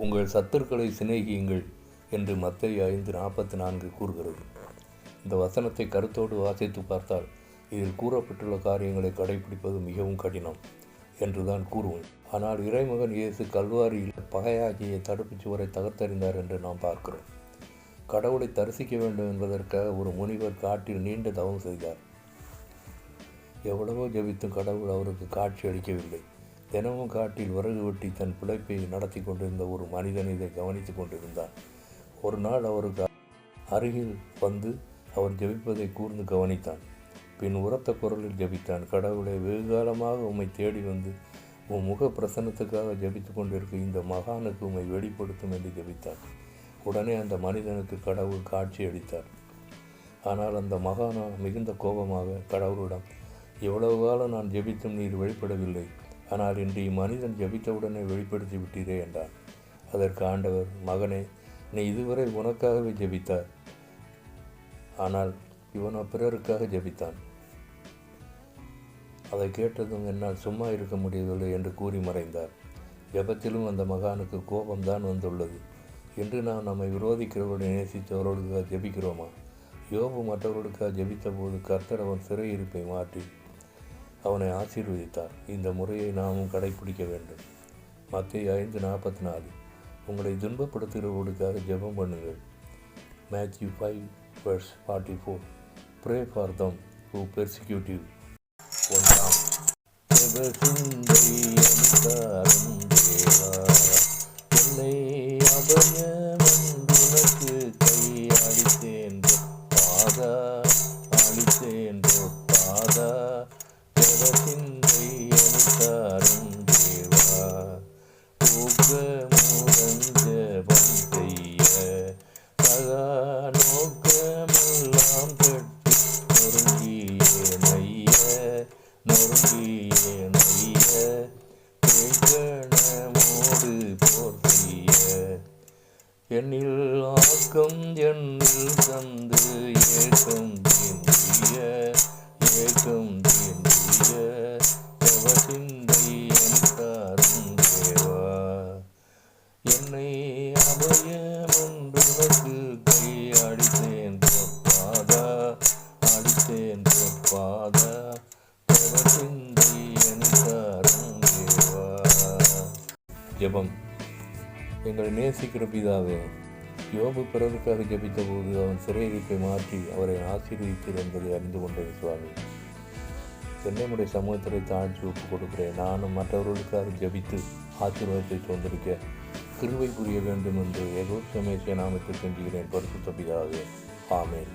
உங்கள் சத்துருக்களை சிநேகியுங்கள் என்று மத்தேயு 5:44 கூறுகிறது. இந்த வசனத்தை கருத்தோடு வாசித்து பார்த்தால் இதில் கூறப்பட்டுள்ள காரியங்களை கடைபிடிப்பது மிகவும் கடினம் என்றுதான் கூறுவோம். ஆனால் இறைமகன் இயேசு கல்வாரியில் பகையாகிய தடுப்புச் சுவரை தகர்த்தறிந்தார் என்று நாம் பார்க்கிறோம். கடவுளை தரிசிக்க வேண்டும் என்பதற்காக ஒரு முனிவர் காட்டில் நீண்ட தவம் செய்தார். எவ்வளவோ ஜெபித்தும் கடவுள் அவருக்கு காட்சி அளிக்கவில்லை. தினமும் காட்டில் விறகு வெட்டி தன் பிழைப்பை நடத்தி கொண்டிருந்த ஒரு மனிதன் இதை கவனித்து கொண்டிருந்தான். ஒரு நாள் அவருக்கு அருகில் வந்து அவர் ஜெபிப்பதை கூர்ந்து கவனித்தான். பின் உரத்த குரலில் ஜெபித்தான். கடவுளை, வெகுகாலமாக உம்மை தேடி வந்து உம் முக பிரசன்னத்துக்காக ஜெபித்து கொண்டிருக்க இந்த மகானுக்கு உம்மை வெளிப்படுத்தும் என்று ஜெபித்தான். உடனே அந்த மனிதனுக்கு கடவுள் காட்சி அளித்தார். ஆனால் அந்த மகானா மிகுந்த கோபமாக கடவுளிடம், எவ்வளவு காலம் நான் ஜெபித்தும் நீர் வெளிப்படவில்லை, ஆனால் இன்று இம்மனிதன் ஜெபித்தவுடனே வெளிப்படுத்தி விட்டீரே என்றார். அதற்கு ஆண்டவர், மகனே, நீ இதுவரை உனக்காகவே ஜெபித்தார், ஆனால் இவனோ பிறருக்காக ஜெபித்தான். அதை கேட்டதும் என்னால் சும்மா இருக்க முடியவில்லை என்று கூறி மறைந்தார். ஜெபத்திலும் அந்த மகானுக்கு கோபம்தான் வந்துள்ளது. இன்று நாம் நம்மை விரோதிக்கிறவர்களை நேசித்தவர்களுக்காக ஜெபிக்கிறோமா? யோபு மற்றவர்களுக்காக ஜெபித்த போது கர்த்தர் அவன் சிறையிருப்பை மாற்றி அவனை ஆசீர்வதித்தார். இந்த முறையை நாமும் கடைபிடிக்க வேண்டும். மத்தேயு 5:44 உங்களை துன்பப்படுத்துகிறவர்களுக்காக ஜெபம் பண்ணுங்கள். Matthew 5:44 Pray for them who persecute you. ஒன்றாம் ஜெபசிந்தை அனுசாரம் தேவா, என்னை அபயமென்றுனக்கு கை அளித்தேன் பாதா, அளித்தேன் பாதா. ஜெபசிந்தை அனுசாரம் தேவா, ஊக்கமுடன் ஜெபம் செய்ய சகா நோக்கமெல்லாம் பெற்று நொறுங்கிய நைய கேட்கணமோடு போர் செய்ய என்னில் ஆக்கம் என்னில் தந்து ஏக்கம் தீண்டிய ஜெபசிந்தை அனுசாரம் தேவா, என்னை அபயமென்றுனக்கு கை அளித்தேன் பாதா, அளித்தேன் பாதா. ஜெபசிந்தை அனுசாரம் தேவா. ஜெபம். எங்களை நேசிக்கிற பிதாவே, யோபு பிறருக்காக ஜெபித்த போது அவன் சிறையிருப்பை மாற்றி அவரை ஆசீர்வதித்தீர் என்பதை அறிந்து கொண்டேன் சுவாமி. என்னுடைய சமூகத்தை தாழ்ச்சி ஒப்புக் கொடுக்கிறேன். நானும் மற்றவர்களுக்காக ஜெபித்து ஆசீர்வாதத்தை தோன்றிருக்க கிருபை புரிய வேண்டும் என்று யெகோவா நாமத்தில் கெஞ்சுகிறேன் பரிசுத்த பிதாவே. ஆமென்.